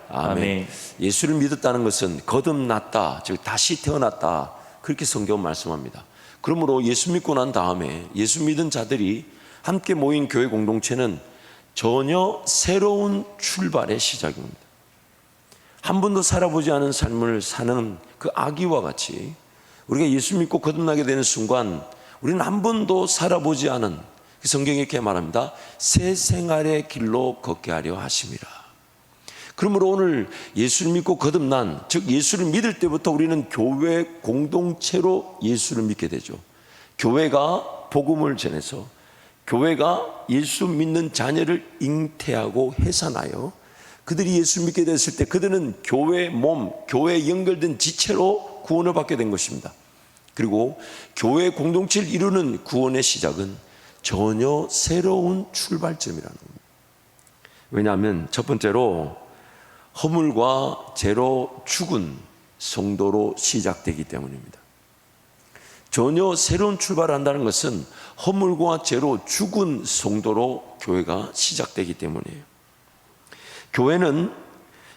아멘. 예수를 믿었다는 것은 거듭났다, 즉 다시 태어났다, 그렇게 성경은 말씀합니다. 그러므로 예수 믿고 난 다음에 예수 믿은 자들이 함께 모인 교회 공동체는 전혀 새로운 출발의 시작입니다. 한 번도 살아보지 않은 삶을 사는 그 아기와 같이 우리가 예수 믿고 거듭나게 되는 순간 우리는 한 번도 살아보지 않은, 성경이 이렇게 말합니다. 새 생활의 길로 걷게 하려 하심이라. 그러므로 오늘 예수를 믿고 거듭난, 즉 예수를 믿을 때부터 우리는 교회 공동체로 예수를 믿게 되죠. 교회가 복음을 전해서, 교회가 예수 믿는 자녀를 잉태하고 해산하여 그들이 예수 믿게 됐을 때 그들은 교회의 몸, 교회에 연결된 지체로 구원을 받게 된 것입니다. 그리고 교회 공동체를 이루는 구원의 시작은 전혀 새로운 출발점이라는 겁니다. 왜냐하면 첫 번째로 허물과 죄로 죽은 성도로 시작되기 때문입니다. 전혀 새로운 출발을 한다는 것은 허물과 죄로 죽은 성도로 교회가 시작되기 때문이에요. 교회는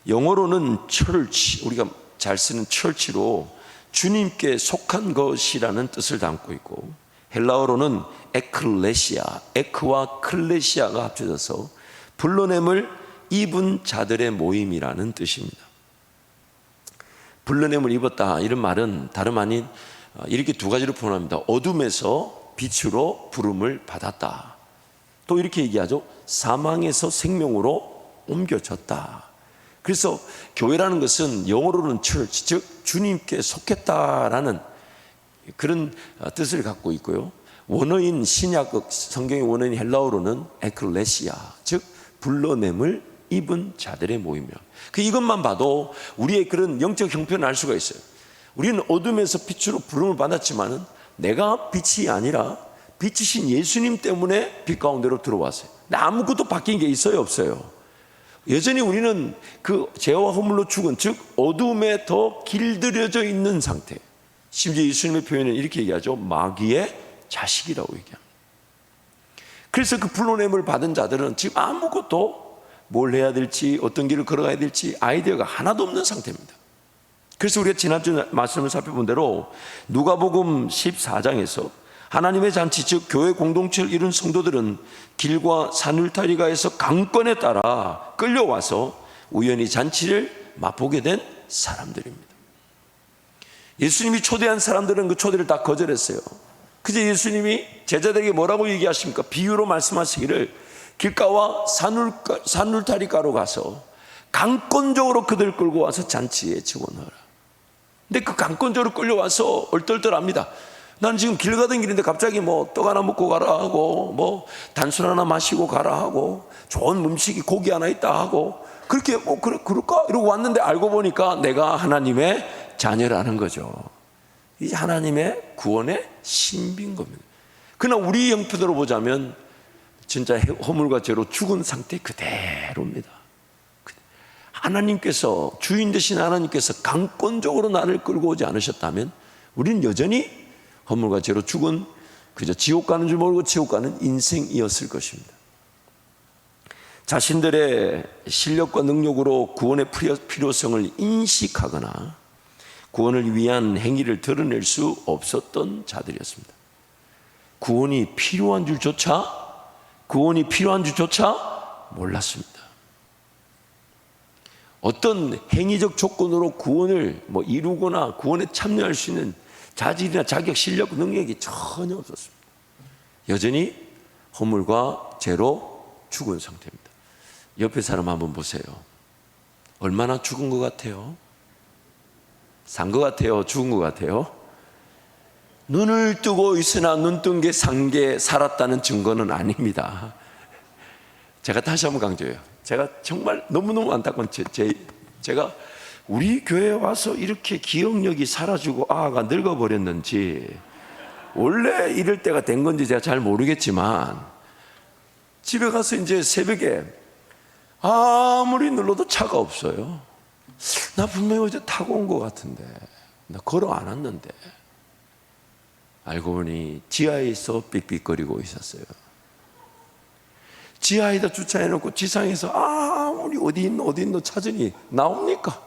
영어로는 church, 우리가 잘 쓰는 church로 주님께 속한 것이라는 뜻을 담고 있고, 헬라어로는 에클레시아, 에크와 클레시아가 합쳐져서 불러냄을 입은 자들의 모임이라는 뜻입니다. 불러냄을 입었다, 이런 말은 다름 아닌 이렇게 두 가지로 표현합니다. 어둠에서 빛으로 부름을 받았다. 또 이렇게 얘기하죠. 사망에서 생명으로 옮겨졌다. 그래서 교회라는 것은 영어로는 church, 즉 주님께 속했다라는 그런 뜻을 갖고 있고요. 원어인 신약 성경의 원어인 헬라어로는 에클레시아, 즉 불러냄을 입은 자들의 모임이라. 이것만 봐도 우리의 그런 영적 형편을 알 수가 있어요. 우리는 어둠에서 빛으로 부름을 받았지만은 내가 빛이 아니라 빛이신 예수님 때문에 빛 가운데로 들어왔어요. 근데 아무것도 바뀐 게 있어요, 없어요? 여전히 우리는 그 죄와 허물로 죽은, 즉 어둠에 더 길들여져 있는 상태. 심지어 예수님의 표현은 이렇게 얘기하죠. 마귀의 자식이라고 얘기합니다. 그래서 그 불러냄을 받은 자들은 지금 아무것도 뭘 해야 될지, 어떤 길을 걸어가야 될지 아이디어가 하나도 없는 상태입니다. 그래서 우리가 지난주 말씀을 살펴본 대로 누가복음 14장에서 하나님의 잔치, 즉 교회 공동체를 이룬 성도들은 길과 산울타리가에서 강권에 따라 끌려와서 우연히 잔치를 맛보게 된 사람들입니다. 예수님이 초대한 사람들은 그 초대를 다 거절했어요. 그저 예수님이 제자들에게 뭐라고 얘기하십니까? 비유로 말씀하시기를 길가와 산울타리가로 가서 강권적으로 그들 끌고 와서 잔치에 집어넣어라. 근데 그 강권적으로 끌려와서 얼떨떨합니다. 나는 지금 길 가던 길인데 갑자기 뭐 떡 하나 먹고 가라 하고, 뭐 단술 하나 마시고 가라 하고, 좋은 음식이 고기 하나 있다 하고, 그렇게 뭐 그럴까? 이러고 왔는데 알고 보니까 내가 하나님의 자녀라는 거죠. 이게 하나님의 구원의 신비인 겁니다. 그러나 우리 형편으로 보자면 진짜 허물과 죄로 죽은 상태 그대로입니다. 하나님께서, 주인 되신 하나님께서 강권적으로 나를 끌고 오지 않으셨다면 우리는 여전히 허물과 죄로 죽은, 그저 지옥 가는 줄 모르고 지옥 가는 인생이었을 것입니다. 자신들의 실력과 능력으로 구원의 필요성을 인식하거나 구원을 위한 행위를 드러낼 수 없었던 자들이었습니다. 구원이 필요한 줄조차 몰랐습니다. 어떤 행위적 조건으로 구원을 이루거나 구원에 참여할 수 있는 자질이나 자격, 실력, 능력이 전혀 없었습니다. 여전히 허물과 죄로 죽은 상태입니다. 옆에 사람 한번 보세요. 얼마나 죽은 것 같아요? 산 것 같아요? 죽은 것 같아요? 눈을 뜨고 있으나 눈 뜬 게 산 게 살았다는 증거는 아닙니다. 제가 다시 한번 강조해요. 제가 정말 너무너무 안타까운 제가 우리 교회에 와서 이렇게 기억력이 사라지고 아가 늙어버렸는지, 원래 이럴 때가 된 건지 제가 잘 모르겠지만, 집에 가서 이제 새벽에 아무리 눌러도 차가 없어요. 나 분명히 어제 타고 온 것 같은데, 나 걸어 안 왔는데, 알고 보니 지하에서 삑삑거리고 있었어요. 지하에다 주차해놓고 지상에서 아무리 어디 있노 찾으니 나옵니까?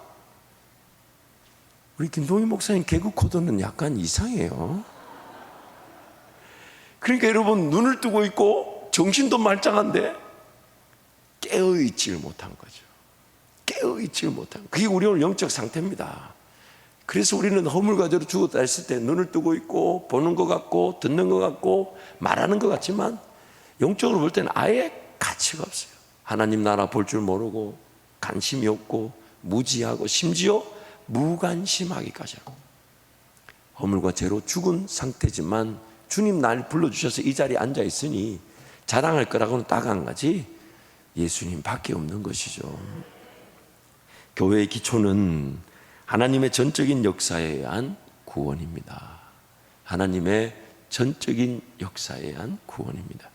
우리 김동희 목사님 개그 코드는 약간 이상해요. 그러니까 여러분, 눈을 뜨고 있고 정신도 말짱한데 깨어있지를 못한 거죠. 깨어있지를 못한, 그게 우리 오늘 영적 상태입니다. 그래서 우리는 허물과대로 죽었다 했을 때 눈을 뜨고 있고 보는 것 같고 듣는 것 같고 말하는 것 같지만 영적으로 볼 때는 아예 가치가 없어요. 하나님 나라 볼 줄 모르고 관심이 없고 무지하고 심지어 무관심하기까지 하고 허물과 죄로 죽은 상태지만 주님 날 불러주셔서 이 자리에 앉아 있으니 자랑할 거라고는 딱 한 가지 예수님밖에 없는 것이죠. 교회의 기초는 하나님의 전적인 역사에 의한 구원입니다. 하나님의 전적인 역사에 의한 구원입니다.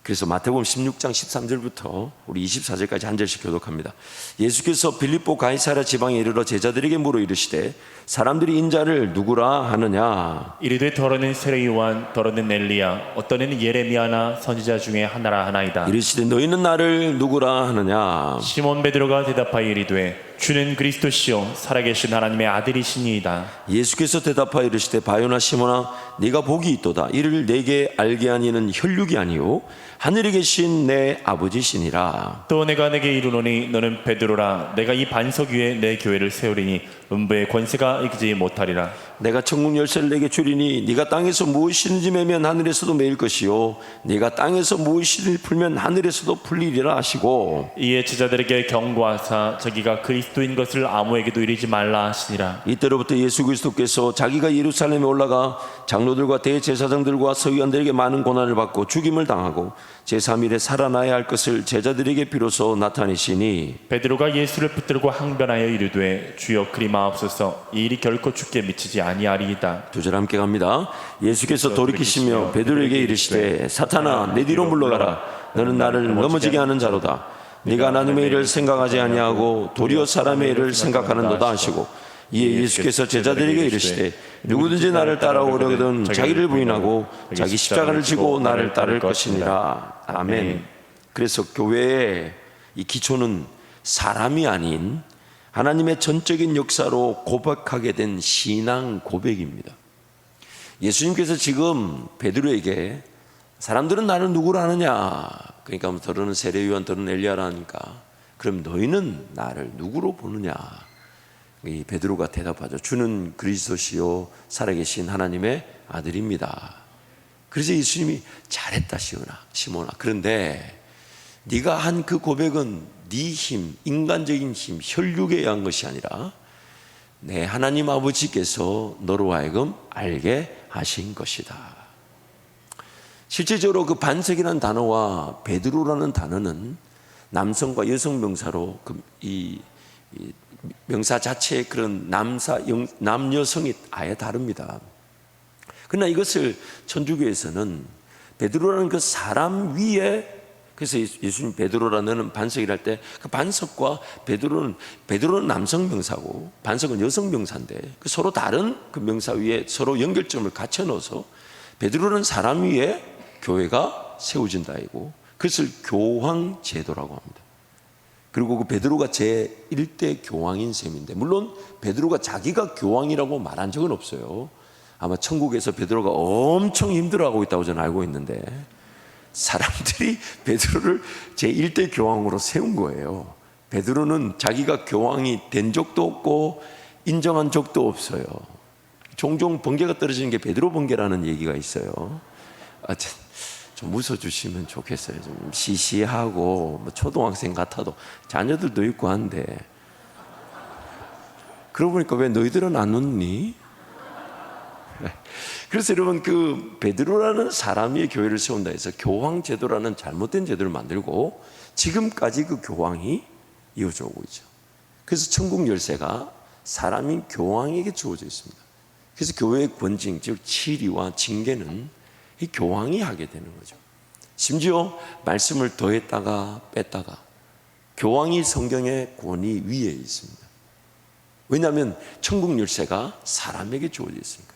그래서 마태복음 16장 13절부터 우리 24절까지 한 절씩 교독합니다. 예수께서 빌립보 가이사랴 지방에 이르러 제자들에게 물어 이르시되 사람들이 인자를 누구라 하느냐. 이르되 더러는 세례 요한, 더러는 엘리야, 어떠는 예레미야나 선지자 중에 하나라 하나이다. 이르시되 너희는 나를 누구라 하느냐. 시몬 베드로가 대답하여 이르되 주는 그리스도시요 살아계신 하나님의 아들이시니이다. 예수께서 대답하여 이르시되 바요나 시몬아 네가 복이 있도다. 이를 내게 알게 하니는 혈육이 아니요 하늘에 계신 내 아버지시니라. 또 내가 내게 이르노니 너는 베드로라. 내가 이 반석 위에 내 교회를 세우리니 음부의 권세가 이기지 못하리라. 내가 천국 열쇠를 내게 주리니 네가 땅에서 무엇이든지 매면 하늘에서도 매일 것이요 네가 땅에서 무엇이든지 풀면 하늘에서도 풀리리라 하시고 이에 제자들에게 경고하사 자기가 그리스도인 것을 아무에게도 이르지 말라 하시니라. 이때로부터 예수 그리스도께서 자기가 예루살렘에 올라가 장로들과 대제사장들과 서기관들에게 많은 고난을 받고 죽임을 당하고 제3일에 살아나야 할 것을 제자들에게 비로소 나타내시니 베드로가 예수를 붙들고 항변하여 이르되 주여 그리 마옵소서, 이 일이 결코 주께 미치지 아니하리이다. 두 절 함께 갑니다. 예수께서 돌이키시며 베드로에게 이르시되 사탄아 내 뒤로 물러가라. 너는 나를 넘어지게 하는 자로다. 네가 하나님의 일을 생각하지 아니하고 도리어 사람의 일을 생각하는도다 하시고 이에 예수께서 제자들에게 이르시되 누구든지 나를 따라오려거든 자기를 부인하고 자기 십자가를 지고 나를 따를 것이니라. 아멘. 그래서 교회의 이 기초는 사람이 아닌 하나님의 전적인 역사로 고백하게 된 신앙 고백입니다. 예수님께서 지금 베드로에게 사람들은 나를 누구라 하느냐, 그러니까 더러는 세례 요한, 더러는 엘리야라 하니까 그럼 너희는 나를 누구로 보느냐. 이 베드로가 대답하죠. 주는 그리스도시요 살아계신 하나님의 아들입니다. 그래서 예수님이 잘했다 시몬아. 그런데 네가 한 그 고백은 네 힘, 인간적인 힘, 혈육에 의한 것이 아니라 내 하나님 아버지께서 너로 하여금 알게 하신 것이다. 실제적으로 그 반석이라는 단어와 베드로라는 단어는 남성과 여성 명사로 이 명사 자체의 그런 남여성이 아예 다릅니다. 그러나 이것을 천주교에서는 베드로라는 그 사람 위에, 그래서 예수님 베드로라는 반석이랄 때 그 반석과 베드로는 남성 명사고 반석은 여성 명사인데 그 서로 다른 그 명사 위에 서로 연결점을 갖춰 넣어서 베드로는 사람 위에 교회가 세워진다이고 그것을 교황 제도라고 합니다. 그리고 그 베드로가 제1대 교황인 셈인데, 물론 베드로가 자기가 교황이라고 말한 적은 없어요. 아마 천국에서 베드로가 엄청 힘들어하고 있다고 저는 알고 있는데 사람들이 베드로를 제1대 교황으로 세운 거예요. 베드로는 자기가 교황이 된 적도 없고 인정한 적도 없어요. 종종 번개가 떨어지는 게 베드로 번개라는 얘기가 있어요. 좀 웃어주시면 좋겠어요. 좀 시시하고 뭐 초등학생 같아도 자녀들도 있고 한데, 그러고 보니까 왜 너희들은 안 웃니? 그래서 여러분, 그 베드로라는 사람이 교회를 세운다 해서 교황 제도라는 잘못된 제도를 만들고 지금까지 그 교황이 이어져 오고 있죠. 그래서 천국 열쇠가 사람인 교황에게 주어져 있습니다. 그래서 교회의 권징, 즉 치리와 징계는 이 교황이 하게 되는 거죠. 심지어 말씀을 더했다가 뺐다가 교황이 성경의 권위 위에 있습니다. 왜냐하면 천국 열쇠가 사람에게 주어져 있으니까.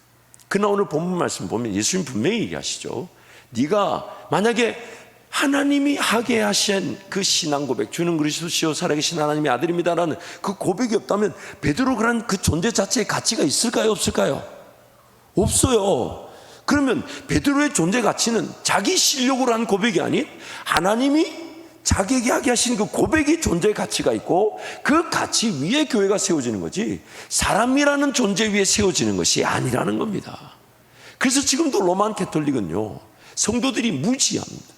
그러나 오늘 본문 말씀 보면 예수님 분명히 얘기하시죠. 네가 만약에 하나님이 하게 하신 그 신앙 고백, 주는 그리스도시요 살아계신 하나님의 아들입니다라는 그 고백이 없다면 베드로 그런 그 존재 자체의 가치가 있을까요, 없을까요? 없어요. 그러면 베드로의 존재 가치는 자기 실력으로 한 고백이 아닌 하나님이 자기에게 하게 하신 그 고백이 존재의 가치가 있고 그 가치 위에 교회가 세워지는 거지 사람이라는 존재 위에 세워지는 것이 아니라는 겁니다. 그래서 지금도 로만 캐톨릭은요, 성도들이 무지합니다.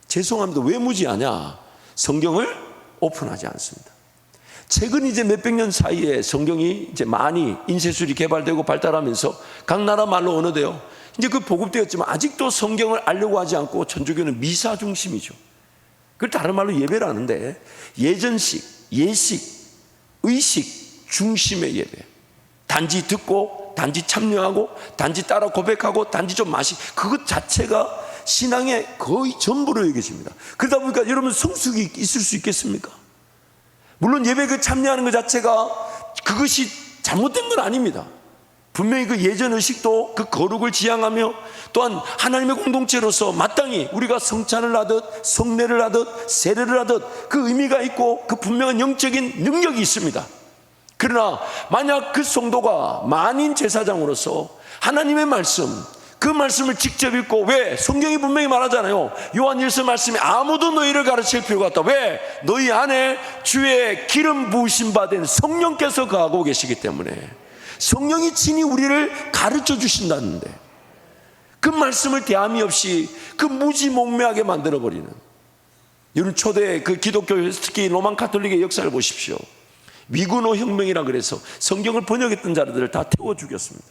죄송합니다. 왜 무지하냐? 성경을 오픈하지 않습니다. 최근 이제 몇백 년 사이에 성경이 이제 많이 인쇄술이 개발되고 발달하면서 각 나라 말로 언어돼요. 이제 그 보급되었지만 아직도 성경을 알려고 하지 않고 천주교는 미사 중심이죠. 그걸 다른 말로 예배를 하는데 예전식, 예식, 의식 중심의 예배. 단지 듣고, 단지 참여하고, 단지 따라 고백하고, 단지 좀 그것 자체가 신앙의 거의 전부로 여겨집니다. 그러다 보니까 여러분 성숙이 있을 수 있겠습니까? 물론 예배 그 참여하는 것 자체가 그것이 잘못된 건 아닙니다. 분명히 그 예전 의식도 그 거룩을 지향하며 또한 하나님의 공동체로서 마땅히 우리가 성찬을 하듯 성례를 하듯 세례를 하듯 그 의미가 있고 그 분명한 영적인 능력이 있습니다. 그러나 만약 그 성도가 만인 제사장으로서 하나님의 말씀, 그 말씀을 직접 읽고, 왜? 성경이 분명히 말하잖아요. 요한일서 말씀에 아무도 너희를 가르칠 필요가 없다. 왜? 너희 안에 주의 기름 부으심 받은 성령께서 거하고 계시기 때문에 성령이 친히 우리를 가르쳐 주신다는데 그 말씀을 대함이 없이 그 무지몽매하게 만들어버리는, 여러분 초대 그 기독교, 특히 로만 카톨릭의 역사를 보십시오. 위구노 혁명이라 그래서 성경을 번역했던 자들을 다 태워 죽였습니다.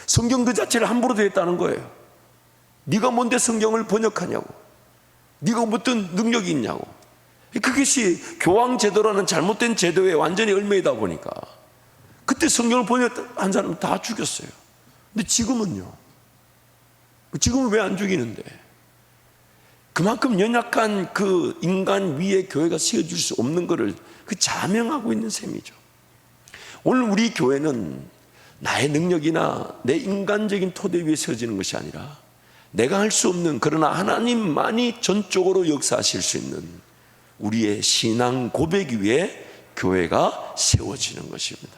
성경 그 자체를 함부로 대했다는 거예요. 네가 뭔데 성경을 번역하냐고, 네가 어떤 능력이 있냐고. 그것이 교황 제도라는 잘못된 제도에 완전히 얽매이다 보니까 그때 성경을 번역한 사람 다 죽였어요. 근데 지금은요, 지금은 왜 안 죽이는데? 그만큼 연약한 그 인간 위에 교회가 세워질 수 없는 것을 그 자명하고 있는 셈이죠. 오늘 우리 교회는 나의 능력이나 내 인간적인 토대 위에 세워지는 것이 아니라 내가 할 수 없는, 그러나 하나님만이 전적으로 역사하실 수 있는 우리의 신앙 고백 위에 교회가 세워지는 것입니다.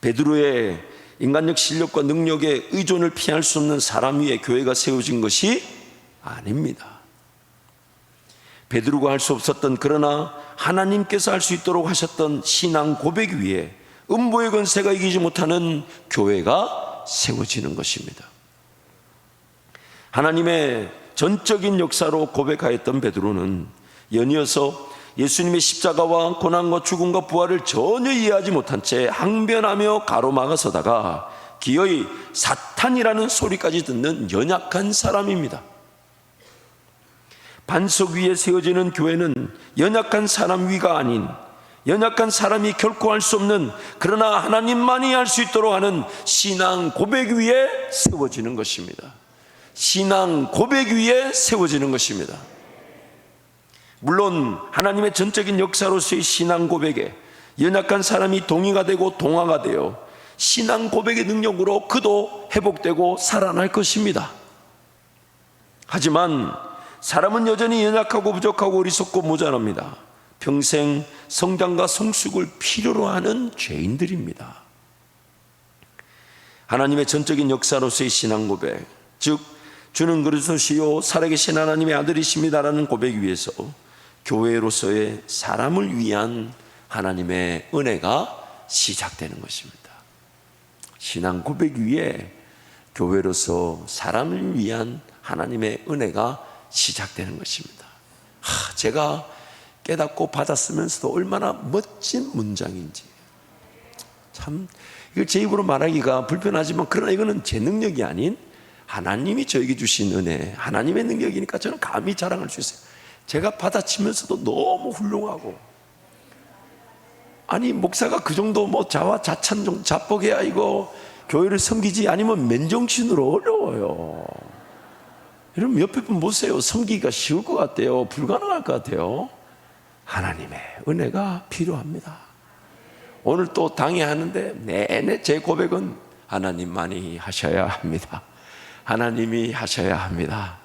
베드로의 인간적 실력과 능력에 의존을 피할 수 없는 사람 위에 교회가 세워진 것이 아닙니다. 베드로가 할 수 없었던, 그러나 하나님께서 할 수 있도록 하셨던 신앙 고백 위에 음보의 권세가 이기지 못하는 교회가 세워지는 것입니다. 하나님의 전적인 역사로 고백하였던 베드로는 연이어서 예수님의 십자가와 고난과 죽음과 부활을 전혀 이해하지 못한 채 항변하며 가로막아서다가 기어이 사탄이라는 소리까지 듣는 연약한 사람입니다. 반석 위에 세워지는 교회는 연약한 사람 위가 아닌, 연약한 사람이 결코 할 수 없는, 그러나 하나님만이 할 수 있도록 하는 신앙 고백 위에 세워지는 것입니다. 신앙 고백 위에 세워지는 것입니다. 물론 하나님의 전적인 역사로서의 신앙 고백에 연약한 사람이 동의가 되고 동화가 되어 신앙 고백의 능력으로 그도 회복되고 살아날 것입니다. 하지만 사람은 여전히 연약하고 부족하고 어리석고 모자랍니다. 평생 성장과 성숙을 필요로 하는 죄인들입니다. 하나님의 전적인 역사로서의 신앙 고백, 즉 주는 그리스도시요 살아계신 하나님의 아들이십니다라는 고백 위에서 교회로서의 사람을 위한 하나님의 은혜가 시작되는 것입니다. 신앙 고백 위에 교회로서 사람을 위한 하나님의 은혜가 시작되는 것입니다. 제가 깨닫고 받았으면서도 얼마나 멋진 문장인지, 참 이걸 제 입으로 말하기가 불편하지만, 그러나 이거는 제 능력이 아닌 하나님이 저에게 주신 은혜, 하나님의 능력이니까 저는 감히 자랑할 수 있어요. 제가 받아치면서도 너무 훌륭하고, 아니 목사가 그 정도 뭐 자화자찬 좀 자뻑해야 이거 교회를 섬기지, 아니면 맨정신으로 어려워요. 여러분 옆에 분 보세요. 섬기기가 쉬울 것 같아요? 불가능할 것 같아요? 하나님의 은혜가 필요합니다. 오늘 또 당회하는데 내내 제 고백은 하나님만이 하셔야 합니다. 하나님이 하셔야 합니다.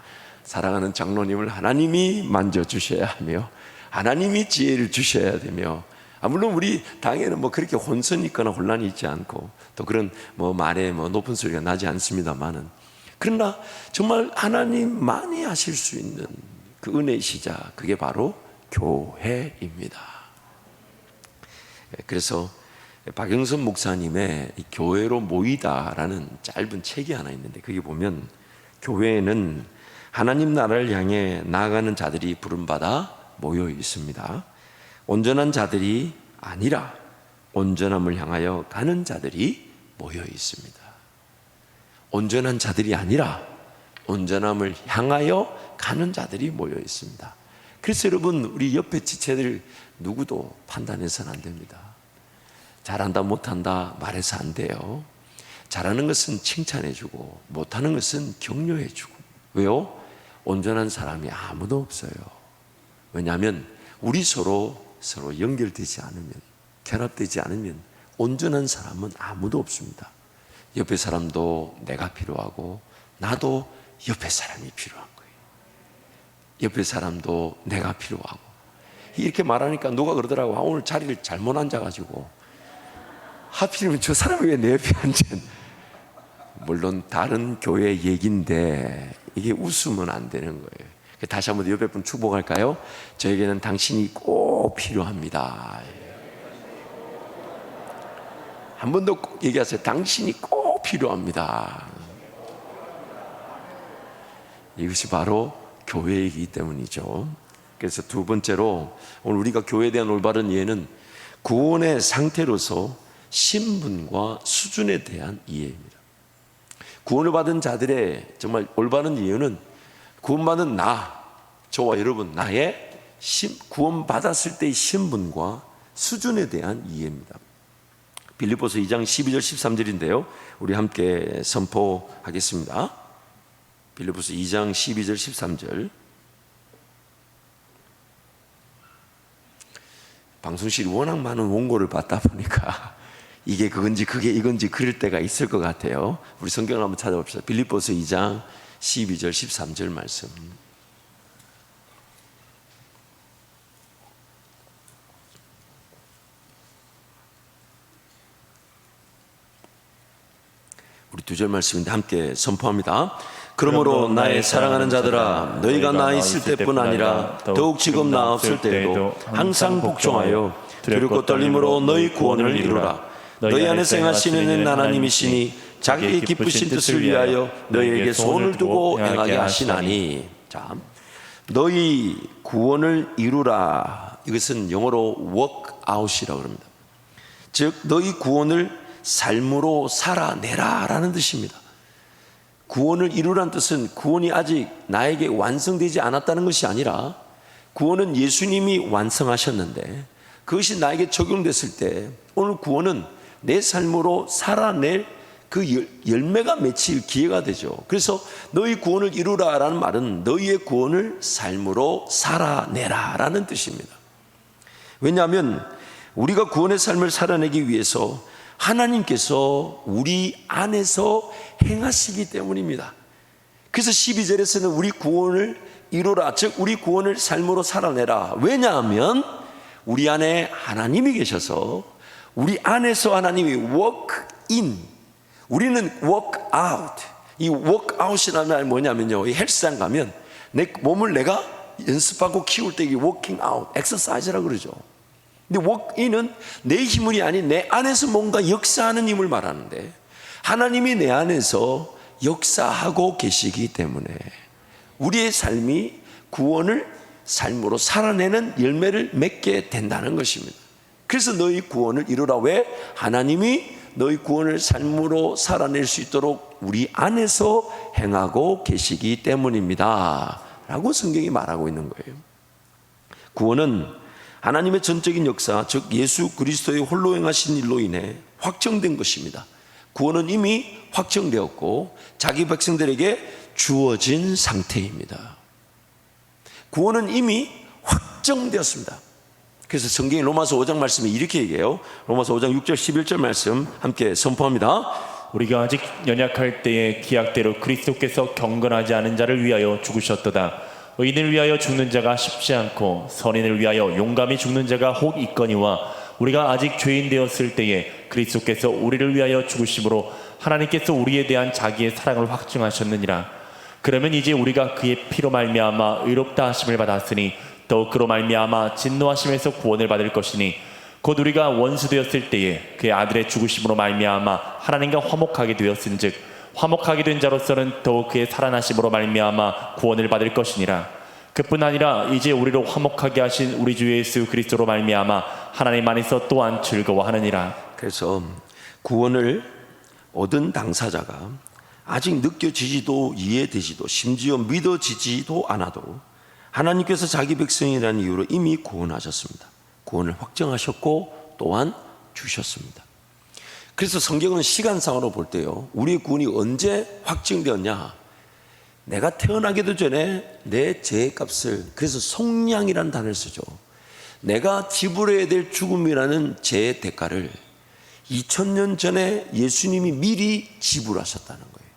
사랑하는 장로님을 하나님이 만져주셔야 하며 하나님이 지혜를 주셔야 되며, 물론 우리 당에는 뭐 그렇게 혼선이 있거나 혼란이 있지 않고 또 그런 뭐 말에 뭐 높은 소리가 나지 않습니다만은, 그러나 정말 하나님만이 하실 수 있는 그 은혜의 시작, 그게 바로 교회입니다. 그래서 박영선 목사님의 교회로 모이다라는 짧은 책이 하나 있는데, 거기 보면 교회에는 하나님 나라를 향해 나아가는 자들이 부름받아 모여 있습니다. 온전한 자들이 아니라 온전함을 향하여 가는 자들이 모여 있습니다. 온전한 자들이 아니라 온전함을 향하여 가는 자들이 모여 있습니다. 그래서 여러분, 우리 옆에 지체들 누구도 판단해서는 안 됩니다. 잘한다 못한다 말해서 안 돼요. 잘하는 것은 칭찬해주고 못하는 것은 격려해주고. 왜요? 온전한 사람이 아무도 없어요. 왜냐하면 우리 서로 연결되지 않으면, 결합되지 않으면 온전한 사람은 아무도 없습니다. 옆에 사람도 내가 필요하고 나도 옆에 사람이 필요한 거예요. 옆에 사람도 내가 필요하고. 이렇게 말하니까 누가 그러더라고. 오늘 자리를 잘못 앉아가지고 하필이면 저 사람이 왜 내 옆에 앉은. 물론 다른 교회 얘기인데 이게 웃으면 안 되는 거예요. 다시 한번 옆에 분 축복할까요? 저에게는 당신이 꼭 필요합니다. 한 번 더 꼭 얘기하세요. 당신이 꼭 필요합니다. 이것이 바로 교회이기 때문이죠. 그래서 두 번째로, 오늘 우리가 교회에 대한 올바른 이해는 구원의 상태로서 신분과 수준에 대한 이해입니다. 구원을 받은 자들의 정말 올바른 이해는 구원받은 저와 여러분, 나의 구원받았을 때의 신분과 수준에 대한 이해입니다. 빌립보서 2장 12절 13절인데요 우리 함께 선포하겠습니다. 빌립보서 2장 12절 13절. 방송실이 워낙 많은 원고를 받다 보니까 이게 그건지 그게 이건지 그럴 때가 있을 것 같아요. 우리 성경을 한번 찾아봅시다. 빌립보서 2장 12절 13절 말씀. 우리 두 절 말씀인데 함께 선포합니다. 그러므로 나의 사랑하는 자들아, 너희가 나 있을 때뿐 아니라 더욱 지금 나 없을 때에도 항상 복종하여 두렵고 떨림으로 너희 구원을 이루라. 너희 안에서 행하시는 하나님이시니 자기 기쁘신 뜻을 위하여 너희에게 소원을 두고 행하게 하시나니. 자, 너희 구원을 이루라. 이것은 영어로 work out이라고 합니다. 즉 너희 구원을 삶으로 살아내라 라는 뜻입니다. 구원을 이루라는 뜻은 구원이 아직 나에게 완성되지 않았다는 것이 아니라, 구원은 예수님이 완성하셨는데 그것이 나에게 적용됐을 때 오늘 구원은 내 삶으로 살아낼 그 열매가 맺힐 기회가 되죠. 그래서 너희 구원을 이루라 라는 말은 너희의 구원을 삶으로 살아내라 라는 뜻입니다. 왜냐하면 우리가 구원의 삶을 살아내기 위해서 하나님께서 우리 안에서 행하시기 때문입니다. 그래서 12절에서는 우리 구원을 이루라, 즉 우리 구원을 삶으로 살아내라. 왜냐하면 우리 안에 하나님이 계셔서 우리 안에서 하나님이 work in, 우리는 work out. 이 work out이라는 말 뭐냐면요, 이 헬스장 가면 내 몸을 내가 연습하고 키울 때 이게 working out, exercise라고 그러죠. 근데 work in은 내 힘이 아닌 내 안에서 뭔가 역사하는 힘을 말하는데, 하나님이 내 안에서 역사하고 계시기 때문에 우리의 삶이 구원을 삶으로 살아내는 열매를 맺게 된다는 것입니다. 그래서 너희 구원을 이루라. 왜? 하나님이 너희 구원을 삶으로 살아낼 수 있도록 우리 안에서 행하고 계시기 때문입니다 라고 성경이 말하고 있는 거예요. 구원은 하나님의 전적인 역사, 즉 예수 그리스도의 홀로 행하신 일로 인해 확정된 것입니다. 구원은 이미 확정되었고 자기 백성들에게 주어진 상태입니다. 구원은 이미 확정되었습니다. 그래서 성경이 로마서 5장 말씀에 이렇게 얘기해요. 로마서 5장 6절 11절 말씀 함께 선포합니다. 우리가 아직 연약할 때에 기약대로 그리스도께서 경건하지 않은 자를 위하여 죽으셨도다. 의인을 위하여 죽는 자가 쉽지 않고 선인을 위하여 용감히 죽는 자가 혹 있거니와 우리가 아직 죄인 되었을 때에 그리스도께서 우리를 위하여 죽으심으로 하나님께서 우리에 대한 자기의 사랑을 확증하셨느니라. 그러면 이제 우리가 그의 피로 말미암아 의롭다 하심을 받았으니 더욱 그로 말미암아 진노하심에서 구원을 받을 것이니 곧 우리가 원수 되었을 때에 그의 아들의 죽으심으로 말미암아 하나님과 화목하게 되었은즉 화목하게 된 자로서는 더욱 그의 살아나심으로 말미암아 구원을 받을 것이니라. 그뿐 아니라 이제 우리로 화목하게 하신 우리 주 예수 그리스도로 말미암아 하나님 안에서 또한 즐거워하느니라. 그래서 구원을 얻은 당사자가 아직 느껴지지도 이해되지도 심지어 믿어지지도 않아도 하나님께서 자기 백성이라는 이유로 이미 구원하셨습니다. 구원을 확정하셨고 또한 주셨습니다. 그래서 성경은 시간상으로 볼 때요, 우리의 구원이 언제 확정되었냐? 내가 태어나기도 전에 내 죄값을, 그래서 속량이라는 단어를 쓰죠. 내가 지불해야 될 죽음이라는 죄의 대가를 2000년 전에 예수님이 미리 지불하셨다는 거예요.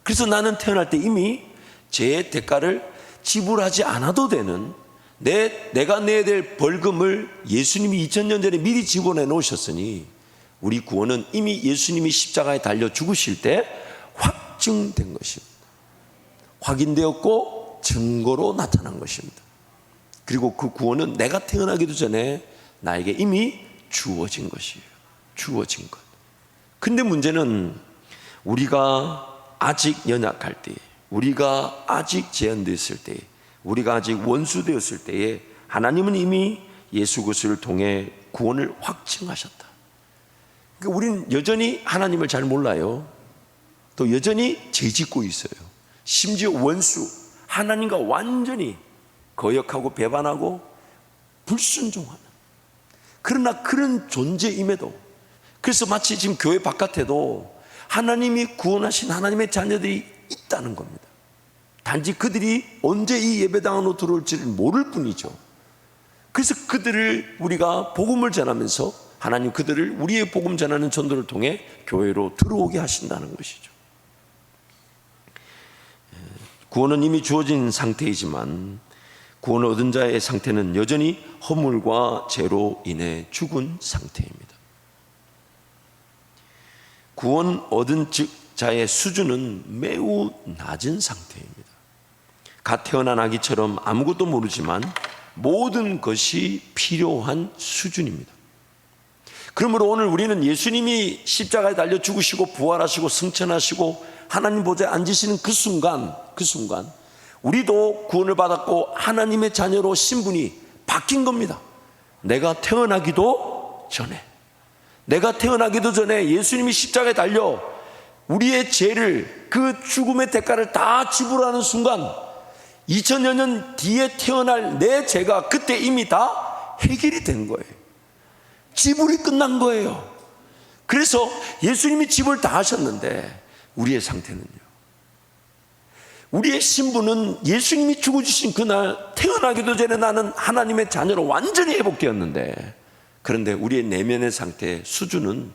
그래서 나는 태어날 때 이미 죄의 대가를 지불하지 않아도 되는, 내가 내야 될 벌금을 예수님이 2000년 전에 미리 지불해 놓으셨으니 우리 구원은 이미 예수님이 십자가에 달려 죽으실 때 확증된 것입니다. 확인되었고 증거로 나타난 것입니다. 그리고 그 구원은 내가 태어나기도 전에 나에게 이미 주어진 것이에요. 주어진 것. 근데 문제는 우리가 아직 연약할 때, 우리가 아직 제한되었을 때, 우리가 아직 원수되었을 때에 하나님은 이미 예수 그리스도를 통해 구원을 확증하셨다. 그러니까 우리는 여전히 하나님을 잘 몰라요. 또 여전히 죄짓고 있어요. 심지어 원수, 하나님과 완전히 거역하고 배반하고 불순종하는, 그러나 그런 존재임에도, 그래서 마치 지금 교회 바깥에도 하나님이 구원하신 하나님의 자녀들이 있다는 겁니다. 단지 그들이 언제 이 예배당 안으로 들어올지를 모를 뿐이죠. 그래서 그들을 우리가 복음을 전하면서 하나님 그들을 우리의 복음 전하는 전도를 통해 교회로 들어오게 하신다는 것이죠. 구원은 이미 주어진 상태이지만 구원을 얻은 자의 상태는 여전히 허물과 죄로 인해 죽은 상태입니다. 구원 얻은 자의 수준은 매우 낮은 상태입니다. 갓 태어난 아기처럼 아무것도 모르지만 모든 것이 필요한 수준입니다. 그러므로 오늘 우리는 예수님이 십자가에 달려 죽으시고 부활하시고 승천하시고 하나님 보좌에 앉으시는 그 순간 우리도 구원을 받았고 하나님의 자녀로 신분이 바뀐 겁니다. 내가 태어나기도 전에 예수님이 십자가에 달려 우리의 죄를, 그 죽음의 대가를 다 지불하는 순간 2000여 년 뒤에 태어날 내 죄가 그때 이미 다 해결이 된 거예요. 지불이 끝난 거예요. 그래서 예수님이 지불 다 하셨는데 우리의 상태는요, 우리의 신분은 예수님이 죽어주신 그날 태어나기도 전에 나는 하나님의 자녀로 완전히 회복되었는데, 그런데 우리의 내면의 상태 수준은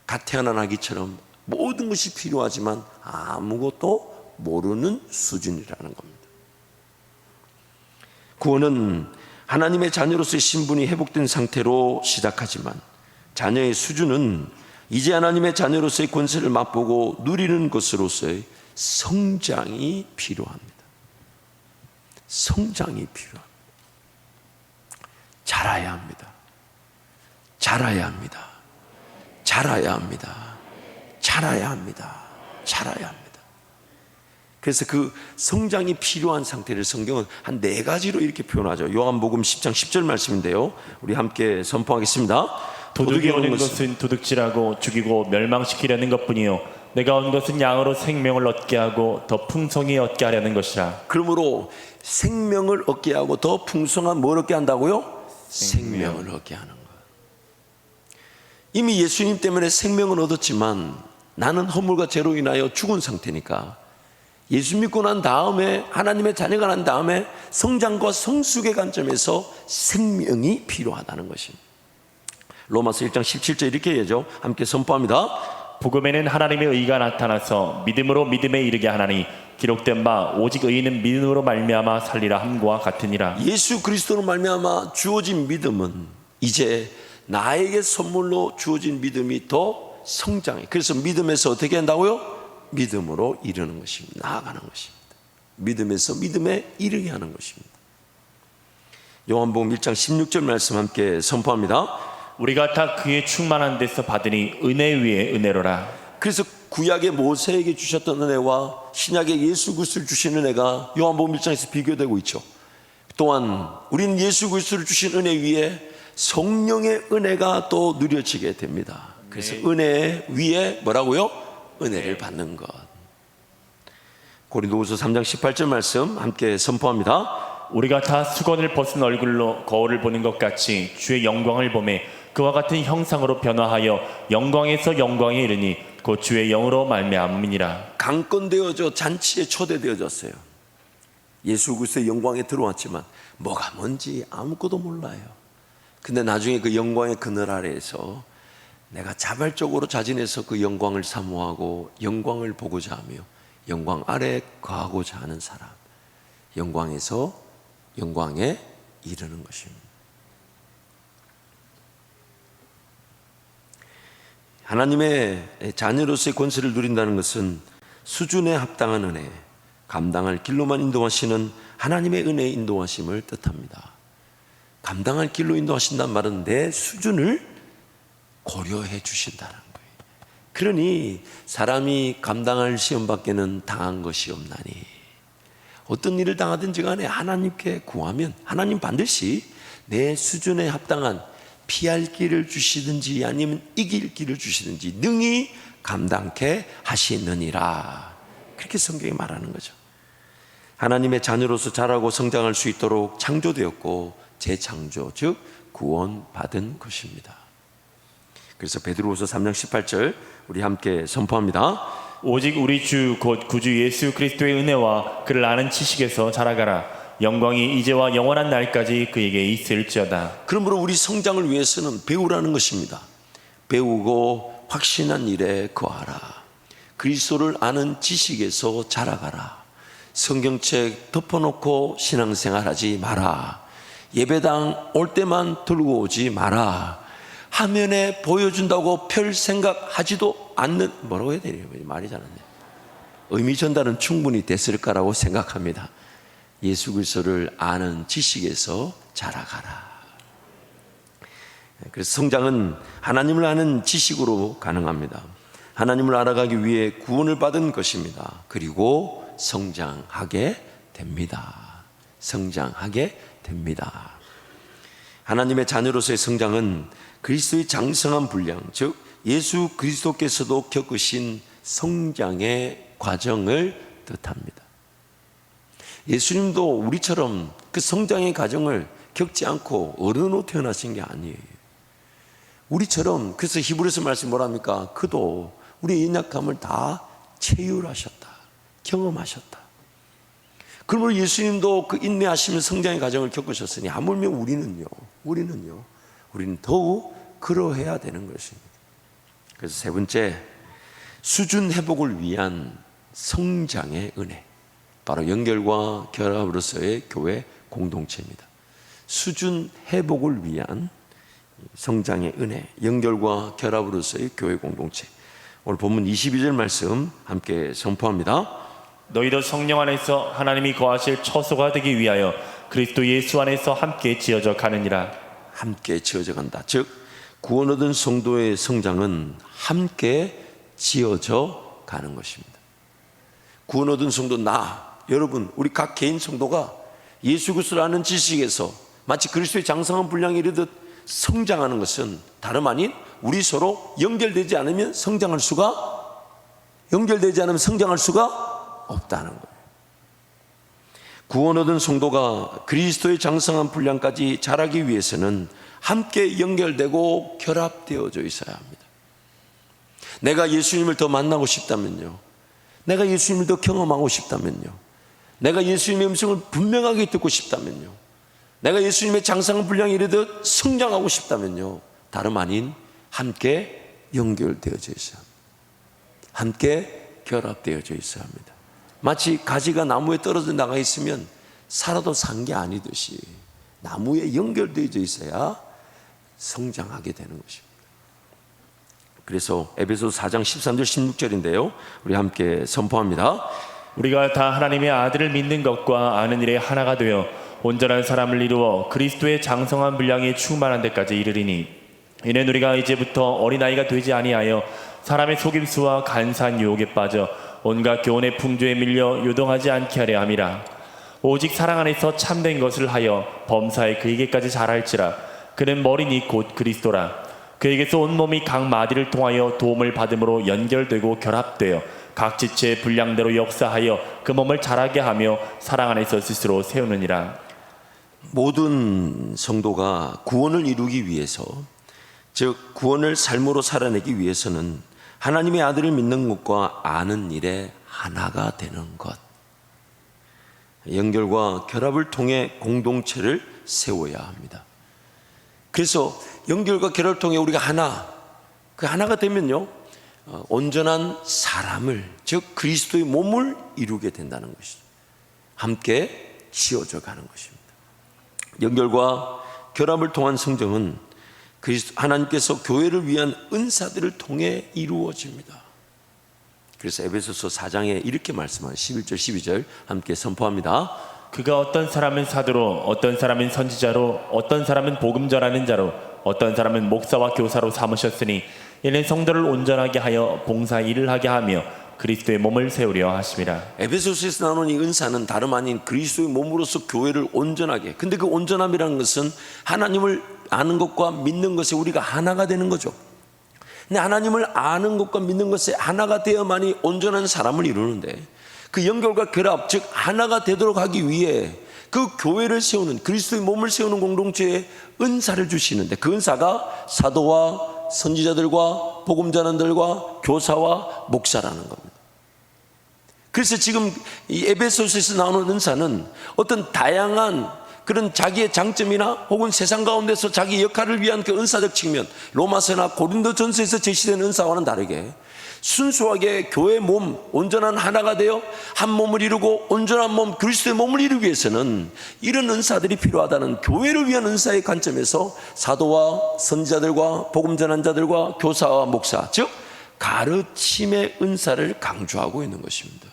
갓 태어난 아기처럼 모든 것이 필요하지만 아무것도 모르는 수준이라는 겁니다. 구원은 하나님의 자녀로서의 신분이 회복된 상태로 시작하지만 자녀의 수준은 이제 하나님의 자녀로서의 권세를 맛보고 누리는 것으로서의 성장이 필요합니다. 성장이 필요합니다. 자라야 합니다. 자라야 합니다. 자라야 합니다. 자라야 합니다. 자라야 합니다. 그래서 그 성장이 필요한 상태를 성경은 한 4가지로 이렇게 표현하죠. 요한복음 10장 10절 말씀인데요, 우리 함께 선포하겠습니다. 도둑이 오는 것은 도둑질하고 죽이고 멸망시키려는 것뿐이요 내가 온 것은 양으로 생명을 얻게 하고 더 풍성히 얻게 하려는 것이라. 그러므로 생명을 얻게 하고 더 풍성한 뭘 얻게 한다고요? 생명을 얻게 하는 것. 이미 예수님 때문에 생명을 얻었지만 나는 허물과 죄로 인하여 죽은 상태니까 예수 믿고 난 다음에, 하나님의 자녀가 난 다음에 성장과 성숙의 관점에서 생명이 필요하다는 것입니다. 로마서 1장 17절 이렇게 얘기하죠. 함께 선포합니다. 복음에는 하나님의 의가 나타나서 믿음으로 믿음에 이르게 하나니 기록된 바 오직 의인은 믿음으로 말미암아 살리라 함과 같으니라. 예수 그리스도로 말미암아 주어진 믿음은 이제 나에게 선물로 주어진 믿음이 더 성장해. 그래서 믿음에서 어떻게 한다고요? 믿음으로 이르는 것입니다. 나아가는 것입니다. 믿음에서 믿음에 이르게 하는 것입니다. 요한복음 1장 16절 말씀 함께 선포합니다. 우리가 다 그의 충만한 데서 받으니 은혜 위에 은혜로라. 그래서 구약의 모세에게 주셨던 은혜와 신약의 예수 그리스도를 주신 은혜가 요한복음 1장에서 비교되고 있죠. 또한 우리는 예수 그리스도를 주신 은혜 위에 성령의 은혜가 또 누려지게 됩니다. 그래서 은혜 위에 뭐라고요? 은혜를 받는 것. 고린도후서 3장 18절 말씀 함께 선포합니다. 우리가 다 수건을 벗은 얼굴로 거울을 보는 것 같이 주의 영광을 보매 그와 같은 형상으로 변화하여 영광에서 영광에 이르니 곧 주의 영으로 말미암음이니라. 강권되어져 잔치에 초대되어졌어요. 예수 그리스도의 영광에 들어왔지만 뭐가 뭔지 아무것도 몰라요. 근데 나중에 그 영광의 그늘 아래에서 내가 자발적으로 자진해서 그 영광을 사모하고 영광을 보고자 하며 영광 아래 거하고자 하는 사람, 영광에서 영광에 이르는 것입니다. 하나님의 자녀로서의 권세를 누린다는 것은 수준에 합당한 은혜, 감당할 길로만 인도하시는 하나님의 은혜의 인도하심을 뜻합니다. 감당할 길로 인도하신다는 말은 내 수준을 고려해 주신다는 거예요. 그러니 사람이 감당할 시험 밖에는 당한 것이 없나니, 어떤 일을 당하든지 간에 하나님께 구하면 하나님 반드시 내 수준에 합당한 피할 길을 주시든지 아니면 이길 길을 주시든지 능히 감당케 하시느니라. 그렇게 성경이 말하는 거죠. 하나님의 자녀로서 자라고 성장할 수 있도록 창조되었고 재창조, 즉 구원받은 것입니다. 그래서 베드로후서 3장 18절 우리 함께 선포합니다. 오직 우리 주 곧 구주 예수 그리스도의 은혜와 그를 아는 지식에서 자라가라. 영광이 이제와 영원한 날까지 그에게 있을지어다. 그러므로 우리 성장을 위해서는 배우라는 것입니다. 배우고 확신한 일에 거하라. 그리스도를 아는 지식에서 자라가라. 성경책 덮어놓고 신앙생활하지 마라. 예배당 올 때만 들고 오지 마라. 화면에 보여준다고 별 생각하지도 않는, 뭐라고 해야 되냐, 말이 잘 안 돼. 의미 전달은 충분히 됐을까라고 생각합니다. 예수 그리스도를 아는 지식에서 자라가라. 그래서 성장은 하나님을 아는 지식으로 가능합니다. 하나님을 알아가기 위해 구원을 받은 것입니다. 그리고 성장하게 됩니다. 성장하게 됩니다. 하나님의 자녀로서의 성장은 그리스도의 장성한 분량, 즉 예수 그리스도께서도 겪으신 성장의 과정을 뜻합니다. 예수님도 우리처럼 그 성장의 과정을 겪지 않고 어른으로 태어나신 게 아니에요. 우리처럼, 그래서 히브리서 말씀 뭐랍니까? 그도 우리의 연약함을 다 체휼하셨다, 경험하셨다. 그러므로 예수님도 그 인내하시면 성장의 과정을 겪으셨으니 하물며 우리는 더욱 그러해야 되는 것입니다. 그래서 세 번째, 수준 회복을 위한 성장의 은혜, 바로 연결과 결합으로서의 교회 공동체입니다. 수준 회복을 위한 성장의 은혜, 연결과 결합으로서의 교회 공동체. 오늘 본문 22절 말씀 함께 선포합니다. 너희도 성령 안에서 하나님이 거하실 처소가 되기 위하여 그리스도 예수 안에서 함께 지어져 가느니라. 함께 지어져 간다. 즉 구원 얻은 성도의 성장은 함께 지어져 가는 것입니다. 구원 얻은 성도, 여러분, 우리 각 개인 성도가 예수 그리스도를 아는 지식에서 마치 그리스도의 장성한 분량에 이르듯 성장하는 것은 다름 아닌 우리 서로 연결되지 않으면 성장할 수가 없다는 거예요. 구원 얻은 성도가 그리스도의 장성한 분량까지 자라기 위해서는 함께 연결되고 결합되어져 있어야 합니다. 내가 예수님을 더 만나고 싶다면요, 내가 예수님을 더 경험하고 싶다면요, 내가 예수님의 음성을 분명하게 듣고 싶다면요, 내가 예수님의 장성한 분량에 이르듯 성장하고 싶다면요, 다름 아닌 함께 연결되어져 있어야 합니다. 함께 결합되어져 있어야 합니다. 마치 가지가 나무에 떨어져 나가 있으면 살아도 산 게 아니듯이 나무에 연결되어져 있어야 성장하게 되는 것입니다. 그래서 에베소서 4장 13절 16절인데요. 우리 함께 선포합니다. 우리가 다 하나님의 아들을 믿는 것과 아는 일에 하나가 되어 온전한 사람을 이루어 그리스도의 장성한 분량에 충만한 데까지 이르리니 이는 우리가 이제부터 어린아이가 되지 아니하여 사람의 속임수와 간사한 유혹에 빠져 온갖 교훈의 풍조에 밀려 요동하지 않게 하려 함이라. 오직 사랑 안에서 참된 것을 하여 범사에 그에게까지 자랄지라. 그는 머리니 곧 그리스도라. 그에게서 온 몸이 각 마디를 통하여 도움을 받음으로 연결되고 결합되어 각 지체의 분량대로 역사하여 그 몸을 자라게 하며 사랑 안에서 스스로 세우느니라. 모든 성도가 구원을 이루기 위해서, 즉 구원을 삶으로 살아내기 위해서는 하나님의 아들을 믿는 것과 아는 일에 하나가 되는 것, 연결과 결합을 통해 공동체를 세워야 합니다. 그래서 연결과 결합을 통해 우리가 그 하나가 되면요, 온전한 사람을, 즉 그리스도의 몸을 이루게 된다는 것이죠. 함께 지어져 가는 것입니다. 연결과 결합을 통한 성정은 하나님께서 교회를 위한 은사들을 통해 이루어집니다. 그래서 에베소서 4장에 이렇게 말씀하는 11절 12절 함께 선포합니다. 그가 어떤 사람은 사도로, 어떤 사람은 선지자로, 어떤 사람은 복음 전하는 자로, 어떤 사람은 목사와 교사로 삼으셨으니 이는 성도를 온전하게 하여 봉사 일을 하게 하며 그리스도의 몸을 세우려 하심이라. 에베소서에서 나오는 이 은사는 다름 아닌 그리스도의 몸으로서 교회를 온전하게, 근데 그 온전함이라는 것은 하나님을 아는 것과 믿는 것에 우리가 하나가 되는 거죠. 근데 하나님을 아는 것과 믿는 것에 하나가 되어만이 온전한 사람을 이루는데, 그 연결과 결합, 즉 하나가 되도록 하기 위해 그 교회를 세우는, 그리스도의 몸을 세우는 공동체에 은사를 주시는데, 그 은사가 사도와 선지자들과 복음 전하들과 교사와 목사라는 겁니다. 그래서 지금 이 에베소서에서 나오는 은사는 어떤 다양한 그런 자기의 장점이나 혹은 세상 가운데서 자기 역할을 위한 그 은사적 측면, 로마서나 고린도전서에서 제시되는 은사와는 다르게 순수하게 교회 몸, 온전한 하나가 되어 한 몸을 이루고 온전한 몸, 그리스도의 몸을 이루기 위해서는 이런 은사들이 필요하다는 교회를 위한 은사의 관점에서 사도와 선지자들과 복음 전한 자들과 교사와 목사, 즉 가르침의 은사를 강조하고 있는 것입니다.